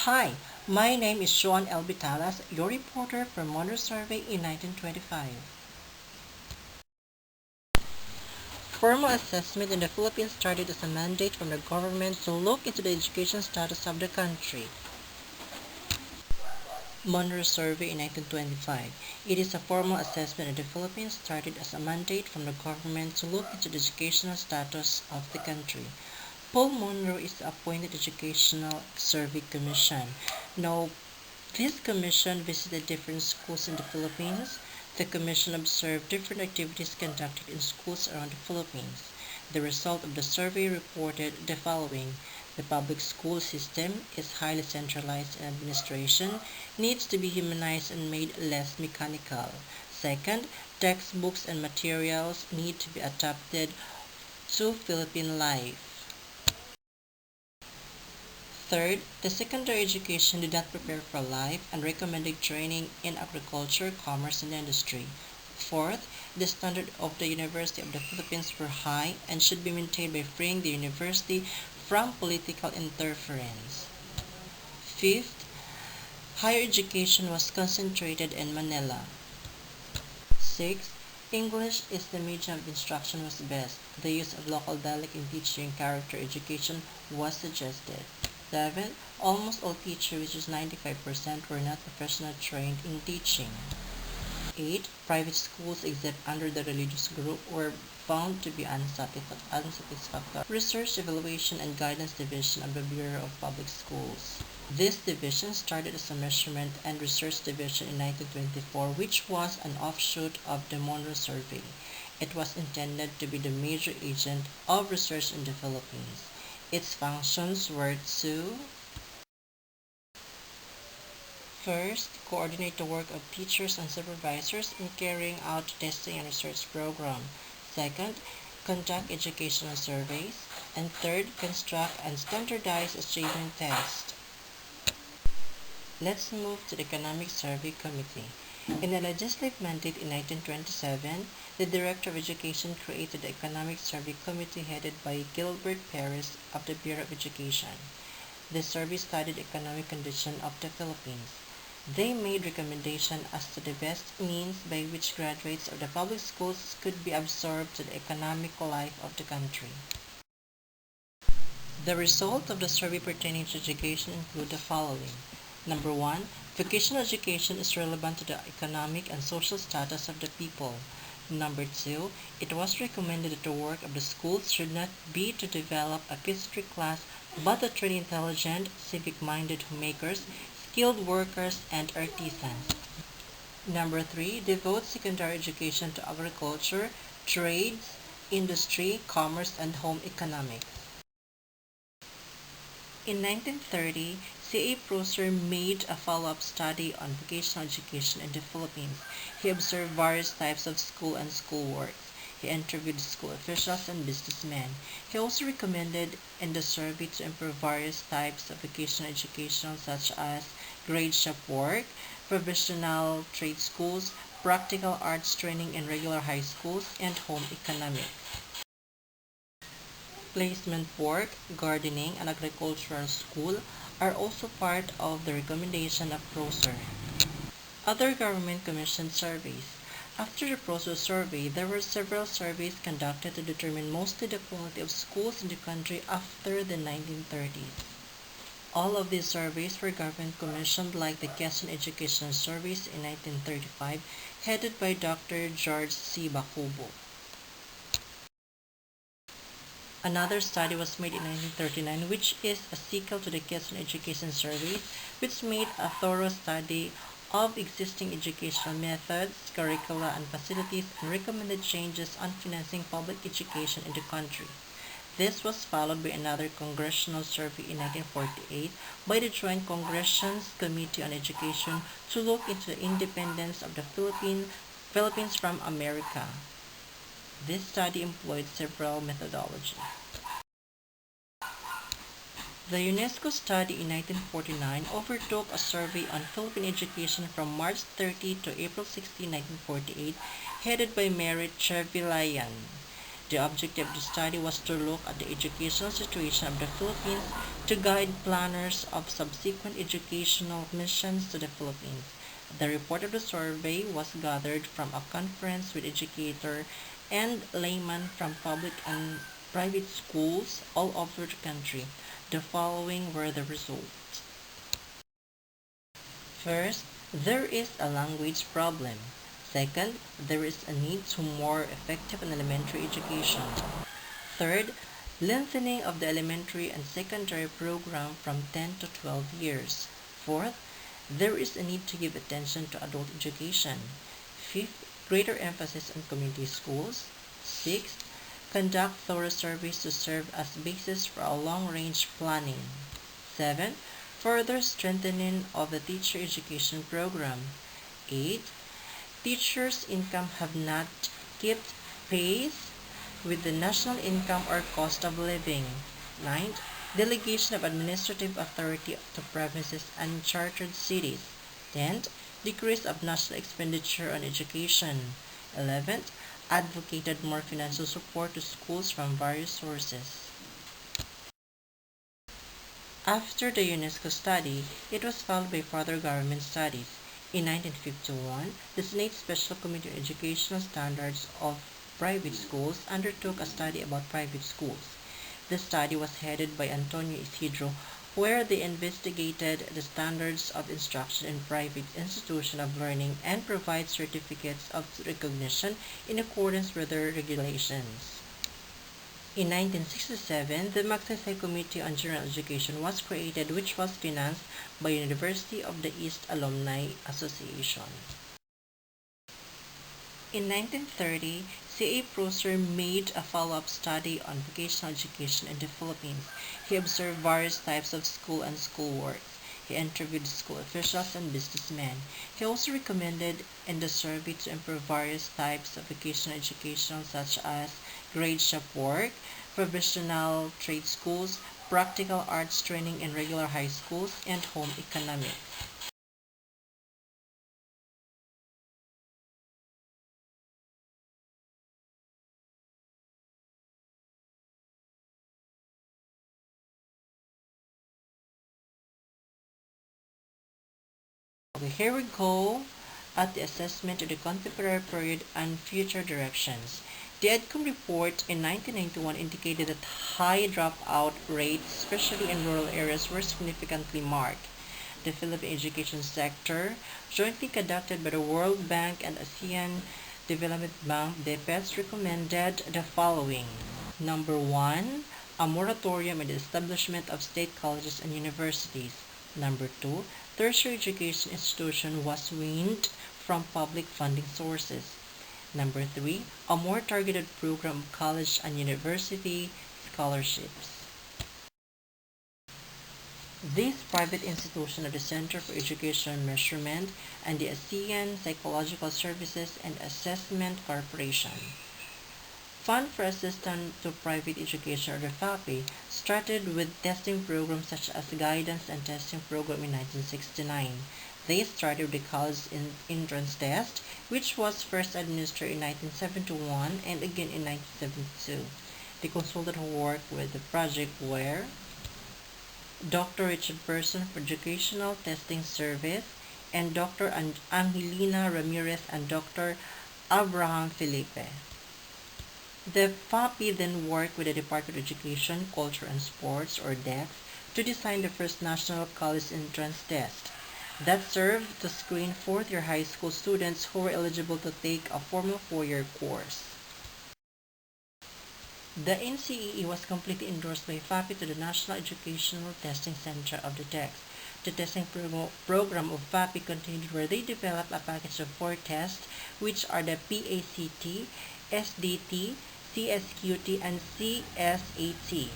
Hi, my name is Joann L. Betalas, your reporter from Monroe Survey in 1925. Formal assessment in the Philippines started as a mandate from the government to look into the education status of the country. Monroe Survey in 1925. It is a formal assessment in the Philippines started as a mandate from the government to look into the educational status of the country. Paul Monroe is the appointed Educational Survey Commission. Now, this commission visited different schools in the Philippines. The commission observed different activities conducted in schools around the Philippines. The result of the survey reported the following. The public school system is highly centralized and administration needs to be humanized and made less mechanical. Second, textbooks and materials need to be adapted to Philippine life. Third, the secondary education did not prepare for life and recommended training in agriculture, commerce, and industry. Fourth, the standard of the University of the Philippines were high and should be maintained by freeing the university from political interference. Fifth, higher education was concentrated in Manila. Sixth, English is the medium of instruction was best. The use of local dialect in teaching and character education was suggested. 7. Almost all teachers, which is 95%, were not professionally trained in teaching. 8. Private schools, except under the religious group, were found to be unsatisfactory. Research, Evaluation, and Guidance Division of the Bureau of Public Schools. This division started as a Measurement and Research Division in 1924, which was an offshoot of the Monroe Survey. It was intended to be the major agent of research in the Philippines. Its functions were to first, coordinate the work of teachers and supervisors in carrying out testing and research program. Second, conduct educational surveys. And third, construct and standardize achievement tests. Let's move to the Economic Survey Committee. In a legislative mandate in 1927, the Director of Education created the Economic Survey Committee headed by Gilbert Perez of the Bureau of Education. The survey studied the economic condition of the Philippines. They made recommendations as to the best means by which graduates of the public schools could be absorbed to the economic life of the country. The result of the survey pertaining to education include the following. Number 1. Vocational education is relevant to the economic and social status of the people. Number 2. It was recommended that the work of the schools should not be to develop a peasantry class, but to train intelligent, civic-minded makers, skilled workers, and artisans. Number 3. Devote secondary education to agriculture, trades, industry, commerce, and home economics. In 1930, C.A. Prosser made a follow-up study on vocational education in the Philippines. He observed various types of school and school works. He interviewed school officials and businessmen. He also recommended in the survey to improve various types of vocational education such as grade shop work, professional trade schools, practical arts training in regular high schools, and home economics. Placement work, gardening, and agricultural school are also part of the recommendation of Prosser. Other government-commissioned surveys. After the Prosser survey, there were several surveys conducted to determine mostly the quality of schools in the country after the 1930s. All of these surveys were government-commissioned like the Quezon Educational Surveys in 1935, headed by Dr. George C. Bacubo. Another study was made in 1939, which is a sequel to the Quezon Education Survey, which made a thorough study of existing educational methods, curricula, and facilities, and recommended changes on financing public education in the country. This was followed by another congressional survey in 1948 by the Joint Congressional Committee on Education to look into the independence of the Philippines from America. This study employed several methodologies. The UNESCO study in 1949 overtook a survey on Philippine education from March 30 to April 16, 1948, headed by Merit Trevillayan. The objective of the study was to look at the educational situation of the Philippines to guide planners of subsequent educational missions to the Philippines. The report of the survey was gathered from a conference with educators and laymen from public and private schools all over the country. The following were the results. First, there is a language problem. Second, there is a need to more effective in elementary education. Third, lengthening of the elementary and secondary program from 10 to 12 years. Fourth, there is a need to give attention to adult education. Fifth, greater emphasis on community schools. Sixth, conduct thorough surveys to serve as basis for a long-range planning. 7. Further strengthening of the teacher education program. 8. Teachers' income have not kept pace with the national income or cost of living. 9. Delegation of administrative authority to provinces and chartered cities. 10. Decrease of national expenditure on education. 11. Advocated more financial support to schools from various sources. After the UNESCO study, it was followed by further government studies. In 1951, the Senate Special Committee on Educational Standards of Private Schools undertook a study about private schools. The study was headed by Antonio Isidro, where they investigated the standards of instruction in private institutions of learning and provide certificates of recognition in accordance with their regulations. In 1967, the Magsaysay Committee on General Education was created, which was financed by University of the East Alumni Association. In 1930, C.A. Prosser made a follow-up study on vocational education in the Philippines. He observed various types of school and schoolwork. He interviewed school officials and businessmen. He also recommended in the survey to improve various types of vocational education such as grade shop work, professional trade schools, practical arts training in regular high schools, and home economics. Okay, here we go at the assessment of the contemporary period and future directions. The EDCOM report in 1991 indicated that high dropout rates, especially in rural areas, were significantly marked. The Philippine education sector, jointly conducted by the World Bank and ASEAN Development Bank, DECS, recommended the following. Number 1, a moratorium in the establishment of state colleges and universities. Number 2, tertiary education institution was weaned from public funding sources. Number 3, a more targeted program of college and university scholarships. These private institutions are the Center for Education Measurement and the ASEAN Psychological Services and Assessment Corporation. Fund for Assistance to Private Education, or the FAPE, started with testing programs such as Guidance and Testing Program in 1969. They started with the college entrance test, which was first administered in 1971 and again in 1972. The consultant who worked with the project were Dr. Richard Person for Educational Testing Service and Dr. Angelina Ramirez and Dr. Abraham Felipe. The FAPE then worked with the Department of Education, Culture and Sports, or DECS, to design the first national college entrance test. That served to screen fourth-year high school students who were eligible to take a formal 4-year course. The NCEE was completely endorsed by FAPE to the National Educational Testing Center of the DECS. The testing program of FAPE continued, where they developed a package of 4 tests, which are the PACT, SDT, CSQT, and CSAT.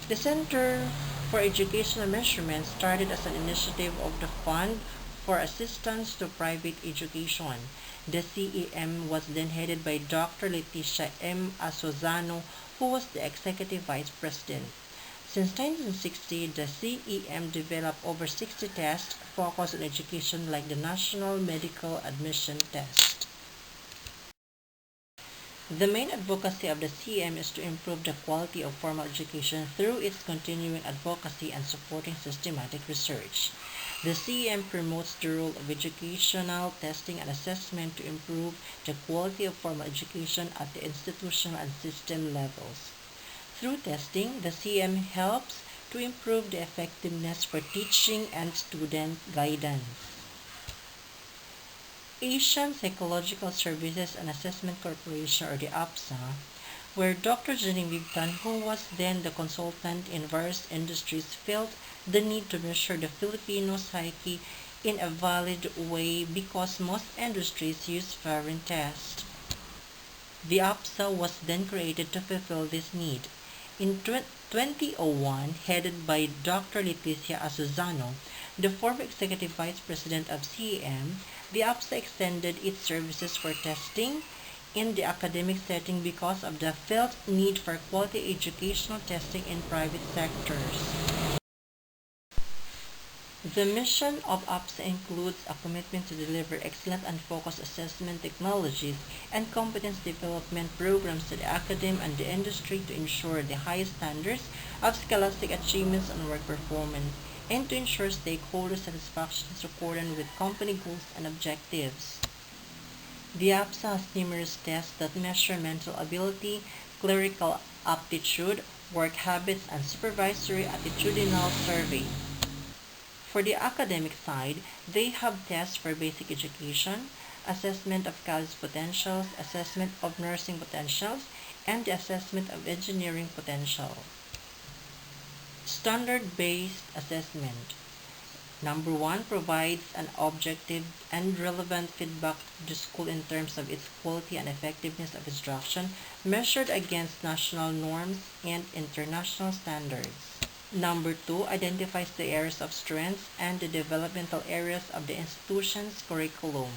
The Center for Educational Measurement started as an initiative of the Fund for Assistance to Private Education. The CEM was then headed by Dr. Leticia M. Asozano, who was the Executive Vice President. Since 1960, the CEM developed over 60 tests focused on education, like the National Medical Admission Test. The main advocacy of the CEM is to improve the quality of formal education through its continuing advocacy and supporting systematic research. The CEM promotes the role of educational testing and assessment to improve the quality of formal education at the institutional and system levels. Through testing, the CEM helps to improve the effectiveness for teaching and student guidance. Asian Psychological Services and Assessment Corporation, or the APSA, where Dr. Jenny Wigton, who was then the consultant in various industries, felt the need to measure the Filipino psyche in a valid way because most industries use foreign tests. The APSA was then created to fulfill this need. In 2001, headed by Dr. Leticia Asusano, the former executive vice president of CEM, the APSA extended its services for testing in the academic setting because of the felt need for quality educational testing in private sectors. The mission of APSA includes a commitment to deliver excellent and focused assessment technologies and competence development programs to the academe and the industry to ensure the highest standards of scholastic achievements and work performance, and to ensure stakeholder satisfaction in accordance with company goals and objectives. The APSA has numerous tests that measure mental ability, clerical aptitude, work habits, and supervisory attitudinal survey. For the academic side, they have tests for basic education, assessment of college potentials, assessment of nursing potentials, and the assessment of engineering potential. Standard-based assessment. Number 1 provides an objective and relevant feedback to the school in terms of its quality and effectiveness of instruction measured against national norms and international standards. Number 2 identifies the areas of strength and the developmental areas of the institution's curriculum.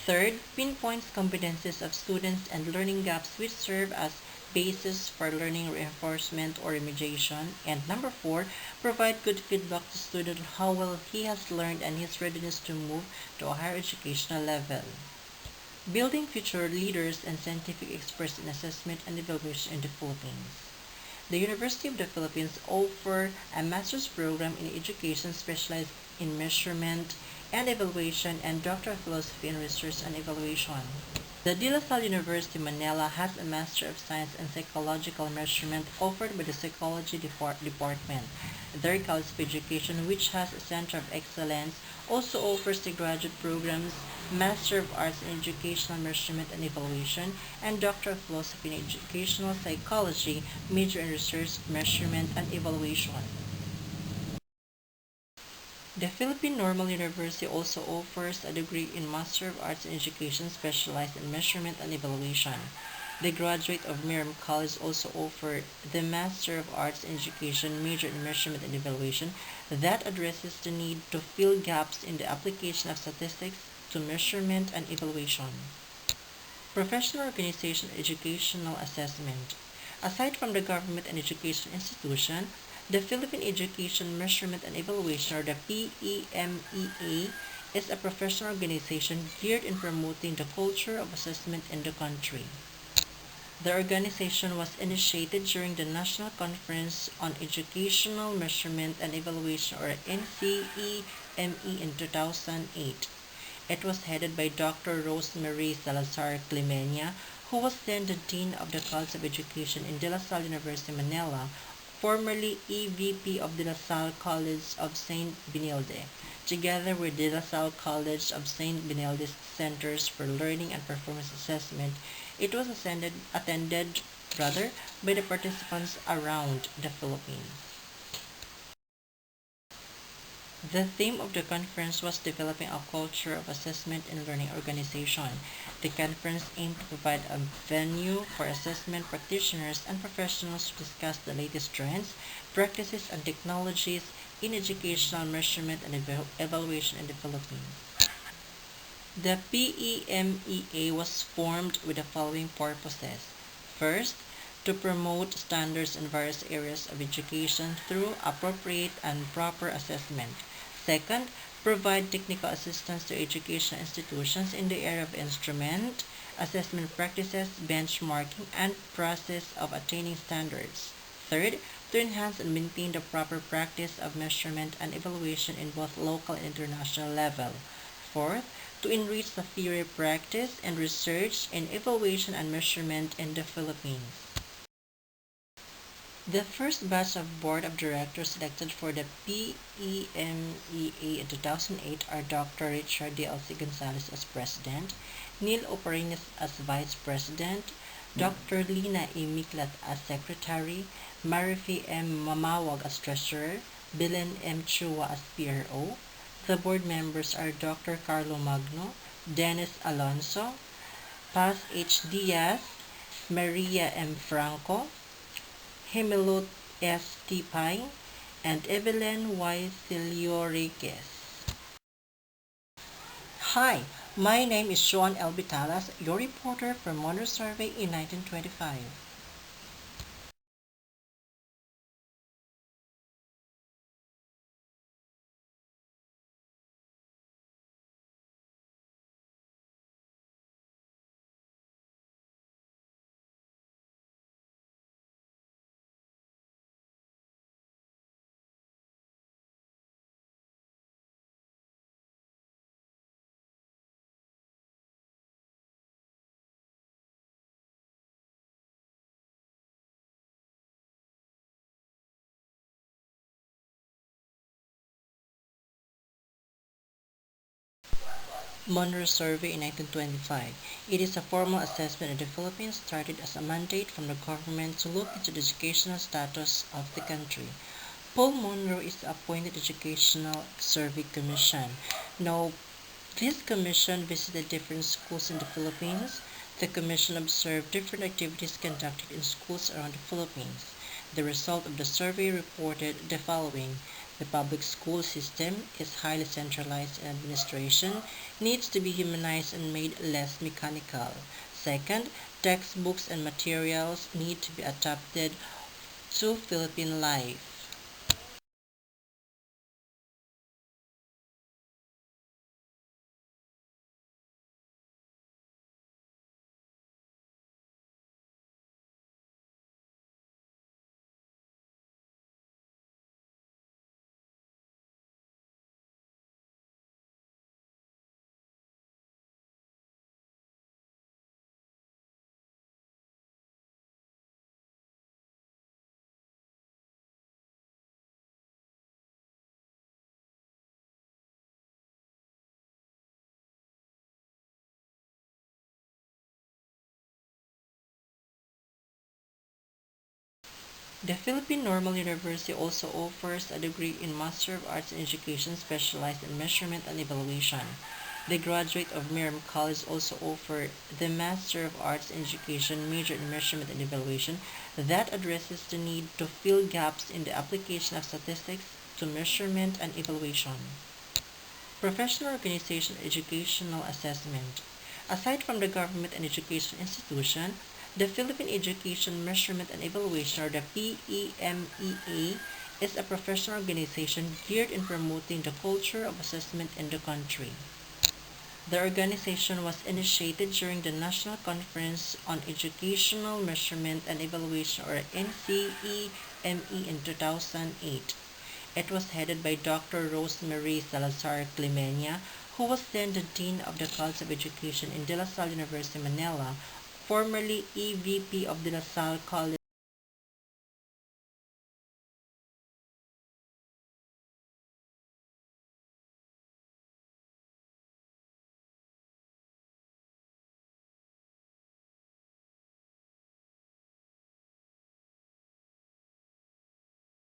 Third, pinpoints competencies of students and learning gaps which serve as basis for learning reinforcement or remediation. And number 4, provide good feedback to student on how well he has learned and his readiness to move to a higher educational level. Building future leaders and scientific experts in assessment and evaluation in the Philippines. The University of the Philippines offers a master's program in education specialized in measurement and evaluation and Doctor of Philosophy in Research and Evaluation. The De La Salle University Manila has a Master of Science in Psychological Measurement offered by the Psychology Department. Their College of Education, which has a Center of Excellence, also offers the graduate programs Master of Arts in Educational Measurement and Evaluation and Doctor of Philosophy in Educational Psychology, major in Research, Measurement, and Evaluation. The Philippine Normal University also offers a degree in Master of Arts in Education specialized in Measurement and Evaluation. The graduate of Miriam College also offered the Master of Arts in Education major in Measurement and Evaluation that addresses the need to fill gaps in the application of statistics to measurement and evaluation. Professional Organization Educational Assessment. Aside from the government and education institution, the Philippine Education Measurement and Evaluation, or the PEMEA, is a professional organization geared in promoting the culture of assessment in the country. The organization was initiated during the National Conference on Educational Measurement and Evaluation, or NCEE in 2008. It was headed by Dr. Rosemary Salazar Clemenia, who was then the Dean of the College of Education in De La Salle University, Manila, formerly EVP of De La Salle College of St. Benilde, together with De La Salle College of St. Benilde's Centers for Learning and Performance Assessment. It was attended by the participants around the Philippines. The theme of the conference was developing a culture of assessment and learning organization. The conference aimed to provide a venue for assessment practitioners and professionals to discuss the latest trends, practices, and technologies in educational measurement and evaluation in the Philippines. The PEMEA was formed with the following purposes. First, to promote standards in various areas of education through appropriate and proper assessment. Second, provide technical assistance to educational institutions in the area of instrument, assessment practices, benchmarking, and process of attaining standards. Third, to enhance and maintain the proper practice of measurement and evaluation in both local and international level. Fourth, to enrich the theory, practice, and research in evaluation and measurement in the Philippines. The first batch of Board of Directors selected for the PEMEA in 2008 are Dr. Richard D. L. C. Gonzalez as President, Neil Oparinas as Vice President, Dr. Lina E. Miklat as Secretary, Marifi M. Mamawag as Treasurer, Bilen M. Chua as PRO. The board members are Dr. Carlo Magno, Dennis Alonso, Paz H. Diaz, Maria M. Franco, Himilot S. Tipay, and Evelyn Y. Silioreques. Hi, my name is Joann L. Betalas, your reporter from Monroe Survey in 1925. Monroe Survey in 1925. It is a formal assessment in the Philippines started as a mandate from the government to look into the educational status of the country. Paul Monroe is the appointed Educational Survey Commission. Now, this commission visited different schools in the Philippines. The commission observed different activities conducted in schools around the Philippines. The result of the survey reported the following. The public school system is highly centralized and administration needs to be humanized and made less mechanical. Second, textbooks and materials need to be adapted to Philippine life. The Philippine Normal University also offers a degree in Master of Arts in Education specialized in measurement and evaluation. The graduate of Miriam College also offer the Master of Arts in Education major in measurement and evaluation that addresses the need to fill gaps in the application of statistics to measurement and evaluation. Professional organization educational assessment. Aside from the government and education institution, the Philippine Education Measurement and Evaluation, or the PEMEA, is a professional organization geared in promoting the culture of assessment in the country. The organization was initiated during the National Conference on Educational Measurement and Evaluation, or NCEE, in 2008. It was headed by Dr. Rosemary Salazar Clemenia, who was then the Dean of the College of Education in De La Salle University, Manila, formerly EVP of De La Salle College